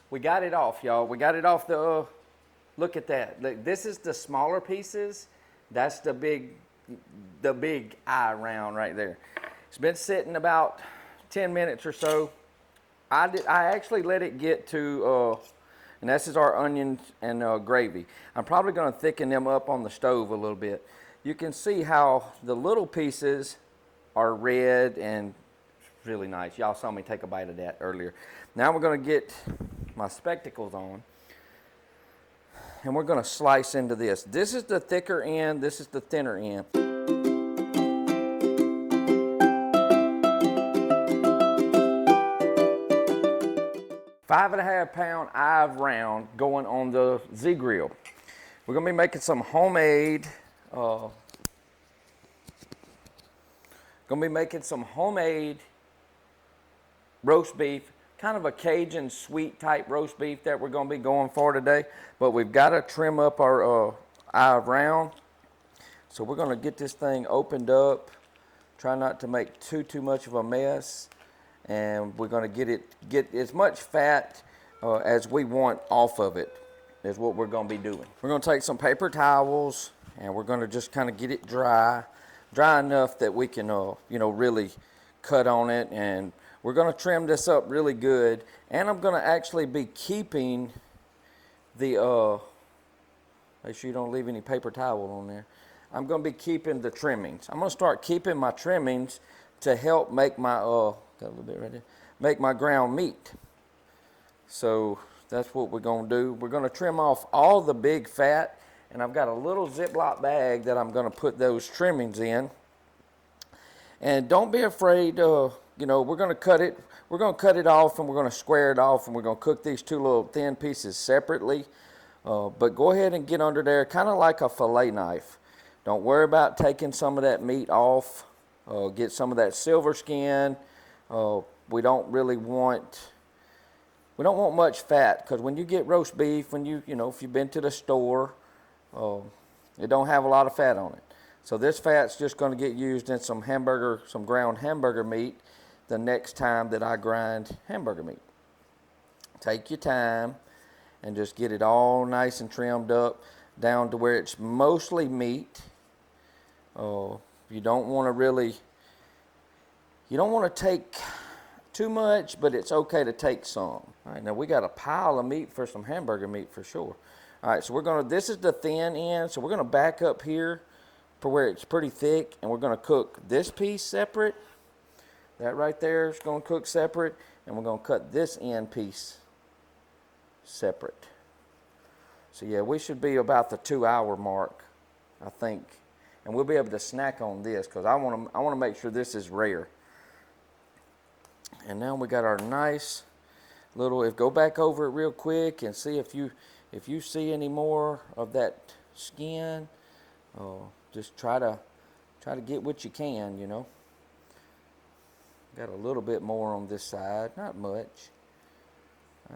We got it off, y'all. We got it off the, look at that. Look, this is the smaller pieces. That's the big eye round right there. It's been sitting about 10 minutes or so. I actually let it get to, and this is our onions and gravy. I'm probably gonna thicken them up on the stove a little bit. You can see how the little pieces are red and really nice. Y'all saw me take a bite of that earlier. Now we're gonna get my spectacles on and we're gonna slice into this. This is the thicker end, this is the thinner end. 5.5 pound Ive round going on the Z-Grill. We're gonna be making some homemade, roast beef, kind of a Cajun sweet type roast beef that we're gonna be going for today. But we've gotta trim up our Ive round. So we're gonna get this thing opened up. Try not to make too much of a mess. And we're gonna get as much fat as we want off of it is what we're gonna be doing. We're gonna take some paper towels and we're gonna just kind of get it dry enough that we can, really cut on it. And we're gonna trim this up really good. And I'm gonna actually be keeping the, make sure you don't leave any paper towel on there. I'm gonna be keeping the trimmings. I'm gonna start keeping my trimmings to help make my, got a little bit right there, make my ground meat. So that's what we're gonna do. We're gonna trim off all the big fat, and I've got a little Ziploc bag that I'm gonna put those trimmings in. And don't be afraid, we're gonna cut it off and we're gonna square it off and we're gonna cook these two little thin pieces separately. But go ahead and get under there, kind of like a fillet knife. Don't worry about taking some of that meat off. Get some of that silver skin. We don't want much fat, because when you get roast beef, if you've been to the store, it don't have a lot of fat on it. So this fat's just going to get used in some ground hamburger meat the next time that I grind hamburger meat. Take your time and just get it all nice and trimmed up down to where it's mostly meat. You don't want to take too much, but it's okay to take some. All right, now we got a pile of meat for some hamburger meat for sure. All right, so this is the thin end, so we're gonna back up here for where it's pretty thick, and we're gonna cook this piece separate. That right there is gonna cook separate, and we're gonna cut this end piece separate. So yeah, we should be about the 2-hour mark, I think. And we'll be able to snack on this because I want to make sure this is rare. And now we got our nice little, go back over it real quick and see if you see any more of that skin. Just try to get what you can, Got a little bit more on this side, not much.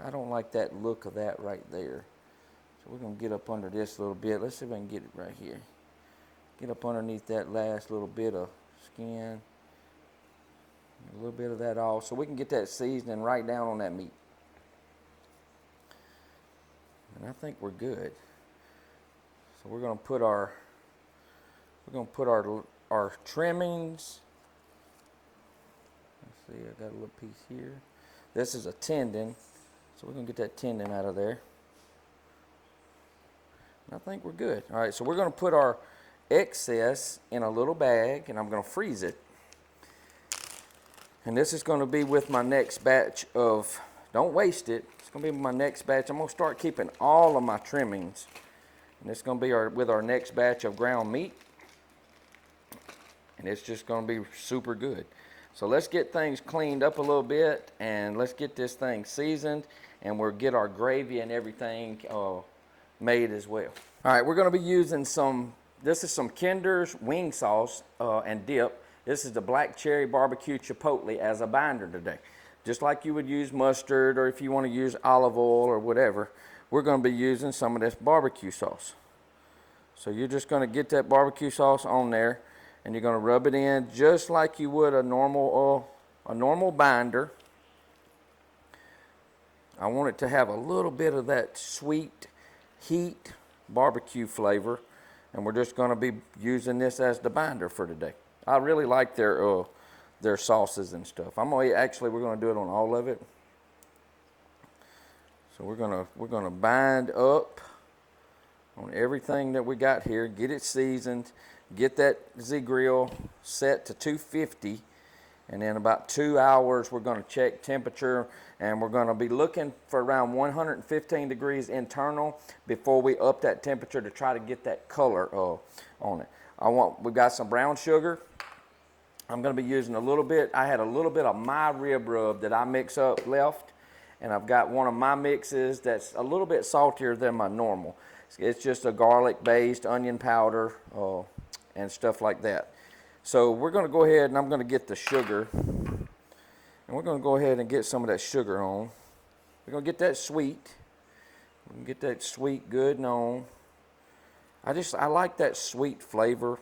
I don't like that look of that right there. So we're gonna get up under this a little bit. Let's see if I can get it right here. Get up underneath that last little bit of skin. A little bit of that off so we can get that seasoning right down on that meat. And I think we're good. So we're gonna put our trimmings. Let's see, I got a little piece here. This is a tendon, so we're gonna get that tendon out of there. And I think we're good. All right, so we're gonna put our excess in a little bag and I'm gonna freeze it. And this is gonna be with my next batch of, don't waste it, it's gonna be my next batch. I'm gonna start keeping all of my trimmings. And it's gonna be with our next batch of ground meat. And it's just gonna be super good. So let's get things cleaned up a little bit and let's get this thing seasoned and we'll get our gravy and everything made as well. All right, we're gonna be using this is some Kinder's wing sauce and dip. This is the black cherry barbecue chipotle as a binder today. Just like you would use mustard or if you want to use olive oil or whatever, we're going to be using some of this barbecue sauce. So you're just going to get that barbecue sauce on there and you're going to rub it in just like you would a normal binder. I want it to have a little bit of that sweet heat barbecue flavor, and we're just going to be using this as the binder for today. I really like their sauces and stuff. We're going to do it on all of it. So we're gonna bind up on everything that we got here, get it seasoned, get that Z-Grill set to 250, and in about 2 hours we're gonna check temperature, and we're gonna be looking for around 115 degrees internal before we up that temperature to try to get that color on it. We've got some brown sugar. I'm gonna be using a little bit. I had a little bit of my rib rub that I mix up left, and I've got one of my mixes that's a little bit saltier than my normal. It's just a garlic-based onion powder and stuff like that. So we're going to go ahead and I'm going to get the sugar, and we're going to go ahead and get some of that sugar on. We're going to get that sweet. We can get that sweet good and on. I like that sweet flavor,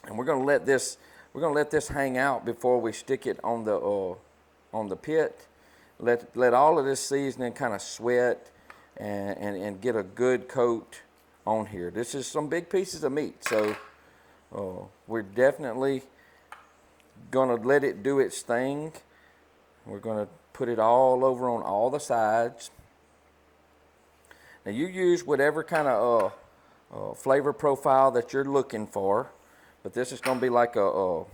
and we're going to let this hang out before we stick it on the pit. Let all of this seasoning kind of sweat and get a good coat on here. This is some big pieces of meat, so we're definitely gonna let it do its thing. We're gonna put it all over on all the sides. Now you use whatever kind of flavor profile that you're looking for, but this is gonna be like a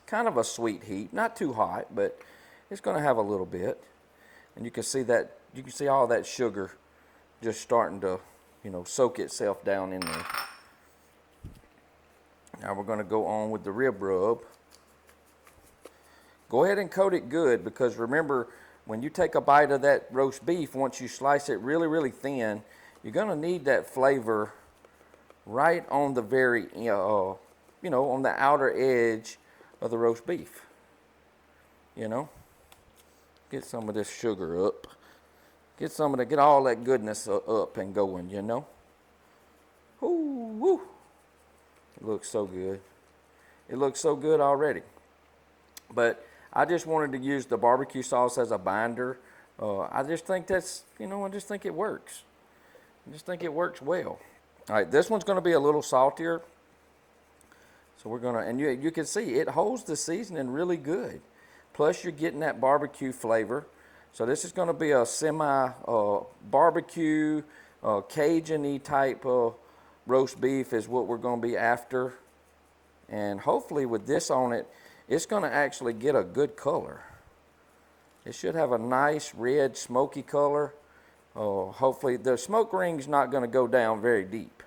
kind of a sweet heat, not too hot, but it's gonna have a little bit. And you can see all that sugar just starting to, soak itself down in there. Now we're going to go on with the rib rub. Go ahead and coat it good, because remember, when you take a bite of that roast beef, once you slice it really, really thin, you're going to need that flavor right on the very, on the outer edge of the roast beef. Get some of this sugar up. Get all that goodness up and going, Ooh, woo. It looks so good. It looks so good already. But I just wanted to use the barbecue sauce as a binder. I just think I just think it works. I just think it works well. All right, this one's going to be a little saltier. So we're going to, and you can see it holds the seasoning really good. Plus you're getting that barbecue flavor. So this is going to be a barbecue, Cajun-y type roast beef is what we're going to be after. And hopefully with this on it, it's going to actually get a good color. It should have a nice red smoky color. Hopefully the smoke ring's not going to go down very deep.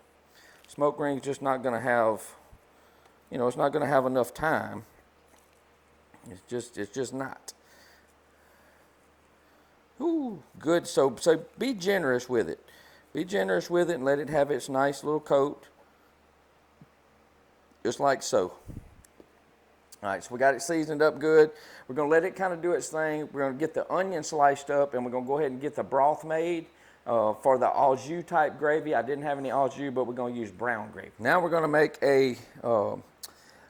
Smoke ring's just not going to have, it's not going to have enough time. It's just not. Ooh, good. So be generous with it. Be generous with it and let it have its nice little coat. Just like so. All right, so we got it seasoned up good. We're going to let it kind of do its thing. We're going to get the onion sliced up, and we're going to go ahead and get the broth made for the au jus type gravy. I didn't have any au jus, but we're going to use brown gravy. Now we're going to make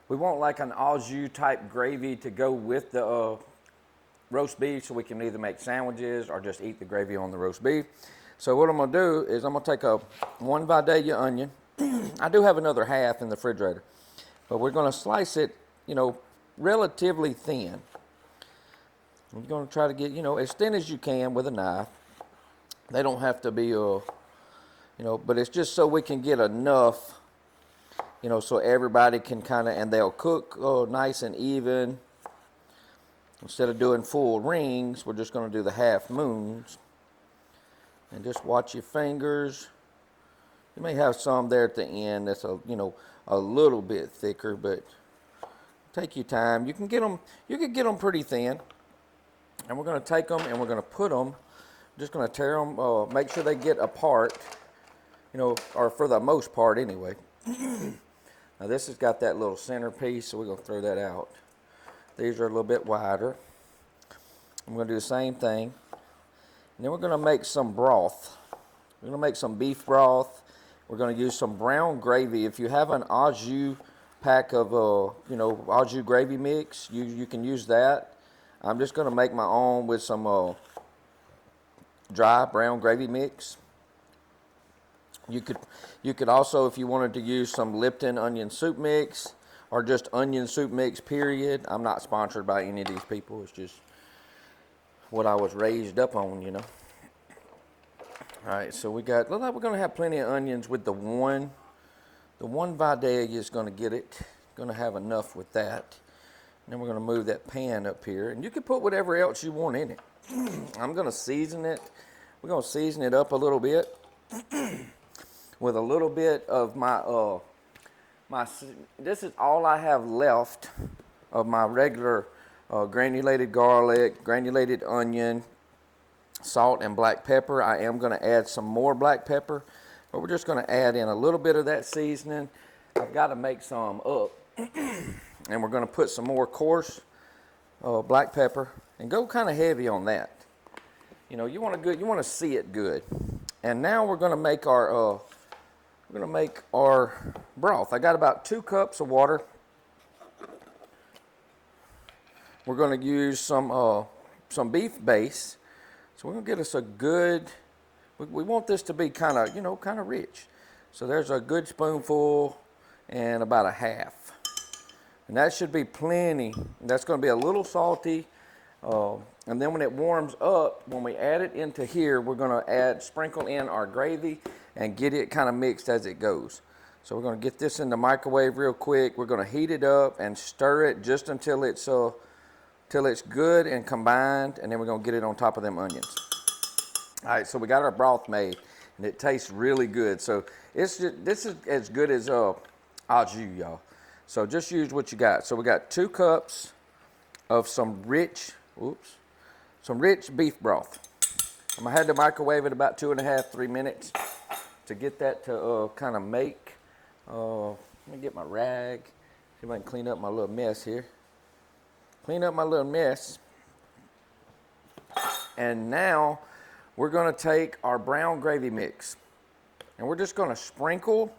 we want like an au jus type gravy to go with the roast beef, so we can either make sandwiches or just eat the gravy on the roast beef. So what I'm going to do is I'm going to take a 1 Vidalia onion. I do have another half in the refrigerator, but we're going to slice it, relatively thin. We're going to try to get, as thin as you can with a knife. They don't have to be, but it's just so we can get enough, so everybody can and they'll cook nice and even. Instead of doing full rings, we're just going to do the half moons. And just watch your fingers. You may have some there at the end that's a little bit thicker, but take your time. You can get them pretty thin. And we're going to take them and we're going to put them, just going to tear them, make sure they get apart, or for the most part anyway. Now this has got that little centerpiece, so we're going to throw that out. These are a little bit wider. I'm going to do the same thing. And then we're going to make some broth. We're going to make some beef broth. We're going to use some brown gravy. If you have an au jus pack of, au jus gravy mix, you can use that. I'm just going to make my own with some dry brown gravy mix. You could also, if you wanted to use some Lipton onion soup mix or just onion soup mix, period. I'm not sponsored by any of these people. It's just what I was raised up on, you know. All right, so we got, look like we're going to have plenty of onions with the one. The one Vidalia is going to get it. Going to have enough with that. And then we're going to move that pan up here. And you can put whatever else you want in it. I'm going to season it. We're going to season it up a little bit with a little bit of this is all I have left of my regular granulated garlic, granulated onion, salt, and black pepper. I am going to add some more black pepper, but we're just going to add in a little bit of that seasoning. I've got to make some up, and we're going to put some more coarse black pepper and go kind of heavy on that. You know, you want to see it good. And now we're going to make our broth. I got about 2 cups of water. We're going to use some beef base. So we're going to get us a good, we want this to be kind of rich. So there's a good spoonful and about a half. And that should be plenty. That's going to be a little salty. And then when it warms up, when we add it into here, we're going to sprinkle in our gravy and get it kind of mixed as it goes. So we're going to get this in the microwave real quick. We're going to heat it up and stir it just until it's good and combined, and then we're going to get it on top of them onions. All right, so we got our broth made, and it tastes really good. So this is as good as au jus, y'all. So just use what you got. So we got 2 cups of some rich beef broth. I'm going to have to microwave it about 2.5, 3 minutes to get that to kind of make. Let me get my rag. See if I can clean up my little mess here. Clean up my little mess. And now we're going to take our brown gravy mix. And we're just going to sprinkle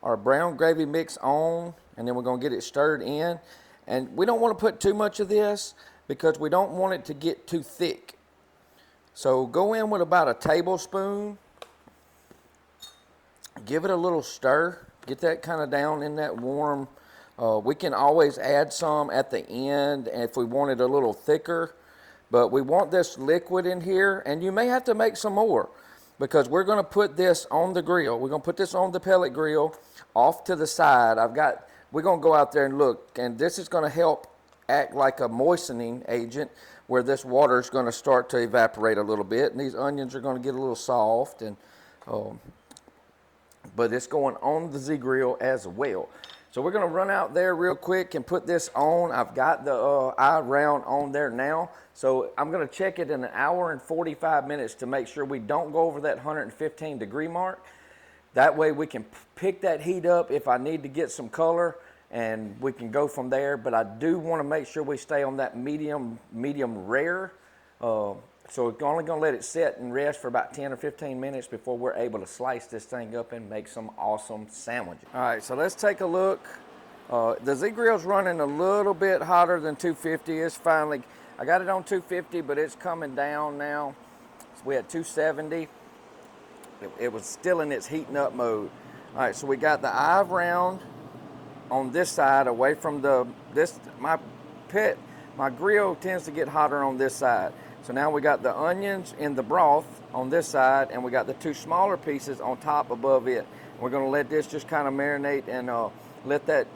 our brown gravy mix on, and then we're going to get it stirred in. And we don't want to put too much of this because we don't want it to get too thick. So go in with about a tablespoon. Give it a little stir. Get that kind of down in that warm. We can always add some at the end if we want it a little thicker. But we want this liquid in here, and you may have to make some more because we're going to put this on the grill. We're going to put this on the pellet grill off to the side. We're going to go out there and look, and this is going to help act like a moistening agent where this water is going to start to evaporate a little bit, and these onions are going to get a little soft, and but it's going on the Z-Grill as well. So we're going to run out there real quick and put this on. I've got the eye round on there now. So I'm going to check it in 1 hour and 45 minutes to make sure we don't go over that 115 degree mark. That way we can pick that heat up if I need to get some color, and we can go from there. But I do want to make sure we stay on that medium rare. So we're only going to let it sit and rest for about 10 or 15 minutes before we're able to slice this thing up and make some awesome sandwiches. All right, so let's take a look. The Z-Grill's running a little bit hotter than 250. It's finally, I got it on 250, but it's coming down now. So we had 270. It was still in its heating up mode. All right, so we got the eye round on this side away from my grill tends to get hotter on this side. So now we got the onions in the broth on this side, and we got the 2 smaller pieces on top above it. We're going to let this just kind of marinate and let that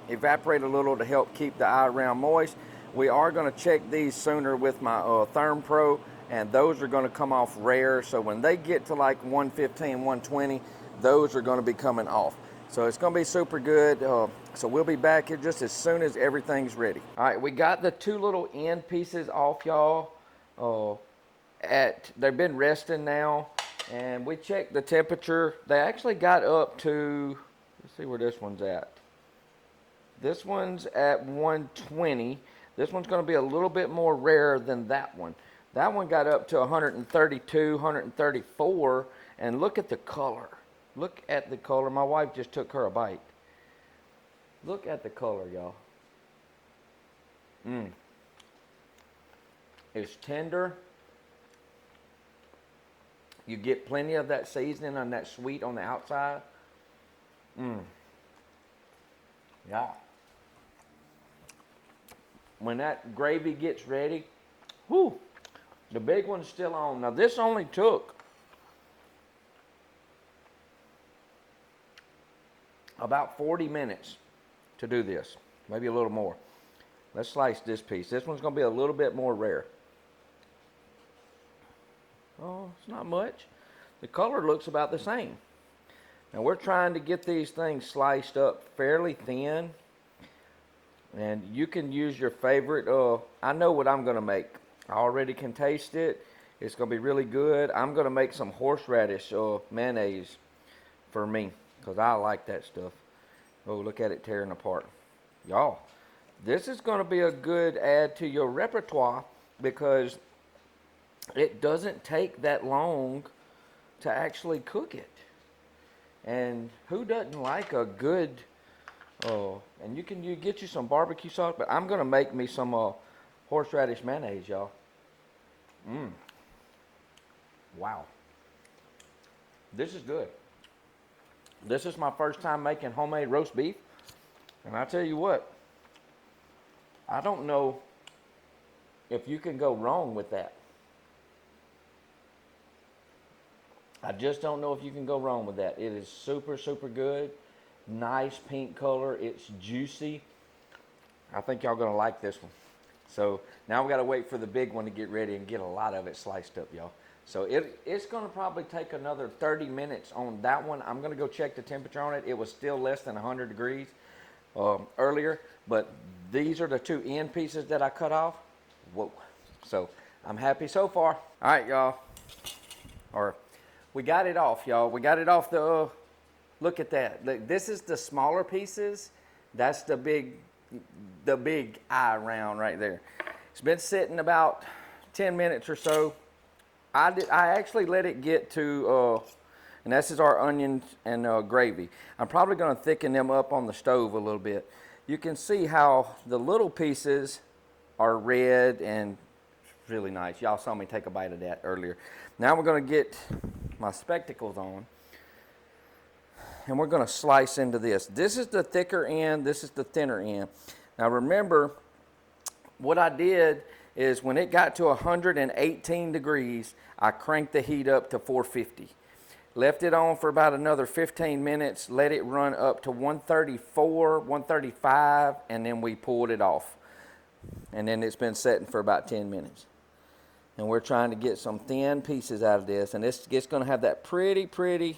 evaporate a little to help keep the eye round moist. We are going to check these sooner with my Therm Pro, and those are going to come off rare. So when they get to like 115, 120, those are going to be coming off. So it's going to be super good. So we'll be back here just as soon as everything's ready. All right, we got the 2 little end pieces off, y'all. They've been resting now, and we checked the temperature. They actually got up to, let's see where this one's at. This one's at 120. This one's going to be a little bit more rare than that one. That one got up to 132, 134, and look at the color. Look at the color. My wife just took her a bite. Look at the color, y'all. It's tender. You get plenty of that seasoning and that sweet on the outside. Yeah. When that gravy gets ready, whoo, the big one's still on. Now this only took about 40 minutes to do this, maybe a little more. Let's slice this piece. This one's gonna be a little bit more rare. Oh, it's not much. The color looks about the same. Now we're trying to get these things sliced up fairly thin. And you can use your favorite, I know what I'm gonna make. I already can taste it. It's gonna be really good. I'm gonna make some horseradish mayonnaise for me, because I like that stuff. Oh, look at it tearing apart. Y'all, this is gonna be a good add to your repertoire because it doesn't take that long to actually cook it. And who doesn't like a good, and you get you some barbecue sauce, but I'm gonna make me some horseradish mayonnaise, y'all. Wow. This is good. This is my first time making homemade roast beef. And I tell you what, I don't know if you can go wrong with that. I just don't know if you can go wrong with that. It is super, super good. Nice pink color. It's juicy. I think y'all gonna like this one. So now we gotta wait for the big one to get ready and get a lot of it sliced up, y'all. So it's gonna probably take another 30 minutes on that one. I'm gonna go check the temperature on it. It was still less than 100 degrees earlier, but these are the two end pieces that I cut off. Whoa. So I'm happy so far. All right, y'all. We got it off, y'all. We got it off the, look at that. Look, this is the smaller pieces. That's the big eye round right there. It's been sitting about 10 minutes or so. I actually let it get to, and this is our onions and gravy. I'm probably gonna thicken them up on the stove a little bit. You can see how the little pieces are red and really nice. Y'all saw me take a bite of that earlier. Now we're gonna get my spectacles on and we're gonna slice into this. This is the thicker end, this is the thinner end. Now remember, what I did is when it got to 118 degrees, I cranked the heat up to 450. Left it on for about another 15 minutes, let it run up to 134, 135, and then we pulled it off. And then it's been setting for about 10 minutes. And we're trying to get some thin pieces out of this. And it's going to have that pretty, pretty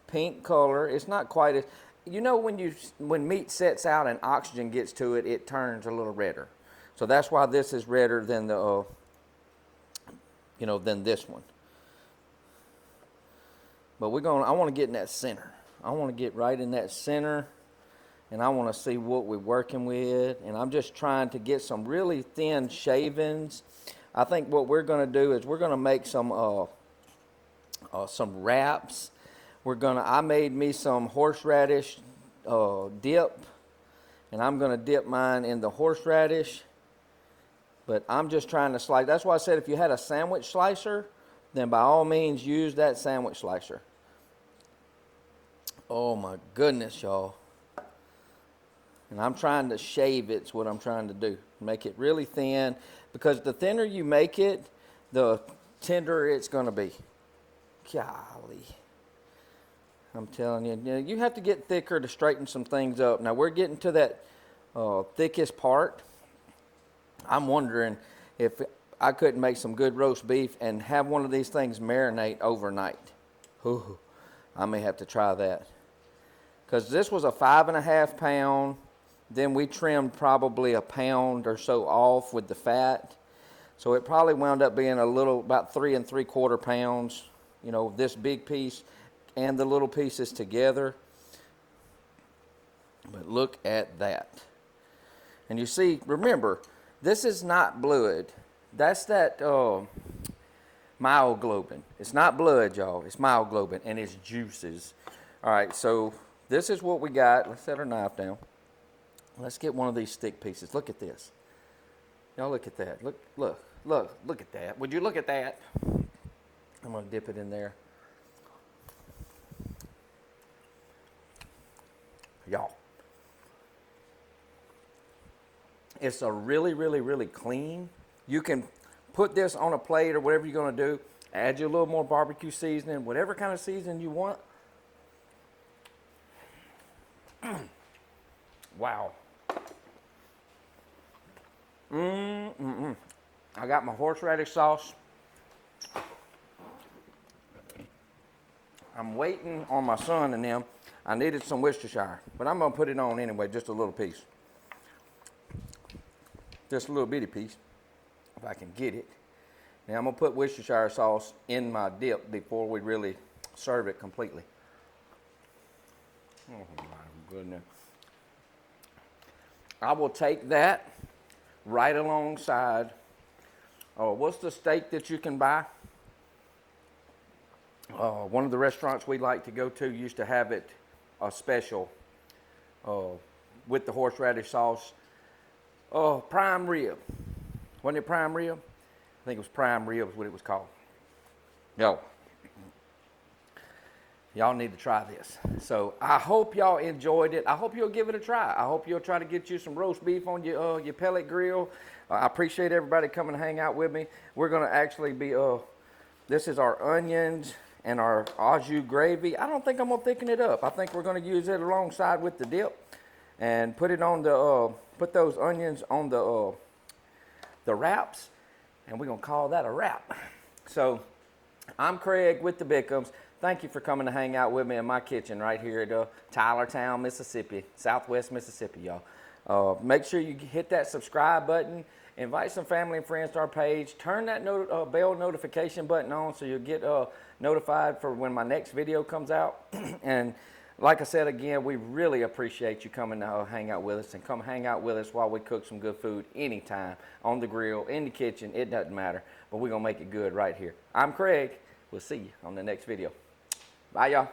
pink color. It's not quite as, you know, when meat sets out and oxygen gets to it, it turns a little redder. So that's why this is redder than the, than this one. But I want to get in that center. I want to get right in that center. And I want to see what we're working with. And I'm just trying to get some really thin shavings. I think what we're going to do is we're going to make some wraps. I made me some horseradish dip. And I'm going to dip mine in the horseradish. But I'm just trying to slice. That's why I said if you had a sandwich slicer, then by all means use that sandwich slicer. Oh my goodness, y'all. And I'm trying to shave it's what I'm trying to do. Make it really thin, because the thinner you make it, the tenderer it's going to be. Golly. I'm telling you, you have to get thicker to straighten some things up. Now we're getting to that thickest part. I'm wondering if I couldn't make some good roast beef and have one of these things marinate overnight. Ooh, I may have to try that. Because this was a 5.5 pound. Then we trimmed probably a pound or so off with the fat. So it probably wound up being about 3 3/4 pounds. This big piece and the little pieces together. But look at that. And you see, remember, this is not blood. That's that myoglobin. It's not blood, y'all. It's myoglobin, and it's juices. All right, so this is what we got. Let's set our knife down. Let's get one of these thick pieces. Look at this. Y'all look at that. Look at that. Would you look at that? I'm gonna dip it in there. Y'all, it's a really, really, really clean. You can put this on a plate or whatever you're gonna do. Add you a little more barbecue seasoning, whatever kind of seasoning you want. Wow. I got my horseradish sauce. I'm waiting on my son and them. I needed some Worcestershire, but I'm gonna put it on anyway, just a little piece. Just a little bitty piece, if I can get it. Now I'm gonna put Worcestershire sauce in my dip before we really serve it completely. Oh my goodness. I will take that right alongside, what's the steak that you can buy? One of the restaurants we like to go to used to have it a special with the horseradish sauce. Prime rib. Wasn't it prime rib? I think it was prime rib is what it was called. Y'all need to try this. So I hope y'all enjoyed it. I hope you'll give it a try. I hope you'll try to get you some roast beef on your pellet grill. I appreciate everybody coming to hang out with me. We're gonna actually be, this is our onions and our au jus gravy. I don't think I'm gonna thicken it up. I think we're gonna use it alongside with the dip and put it on the, put those onions on the wraps, and we're gonna call that a wrap. So I'm Craig with the Bickhams. Thank you for coming to hang out with me in my kitchen right here at Tylertown, Mississippi, Southwest Mississippi, y'all. Make sure you hit that subscribe button. Invite some family and friends to our page. Turn that bell notification button on so you'll get notified for when my next video comes out. And like I said again, we really appreciate you coming to hang out with us, and come hang out with us while we cook some good food anytime, on the grill, in the kitchen, it doesn't matter. But we're going to make it good right here. I'm Craig. We'll see you on the next video. Bye, y'all.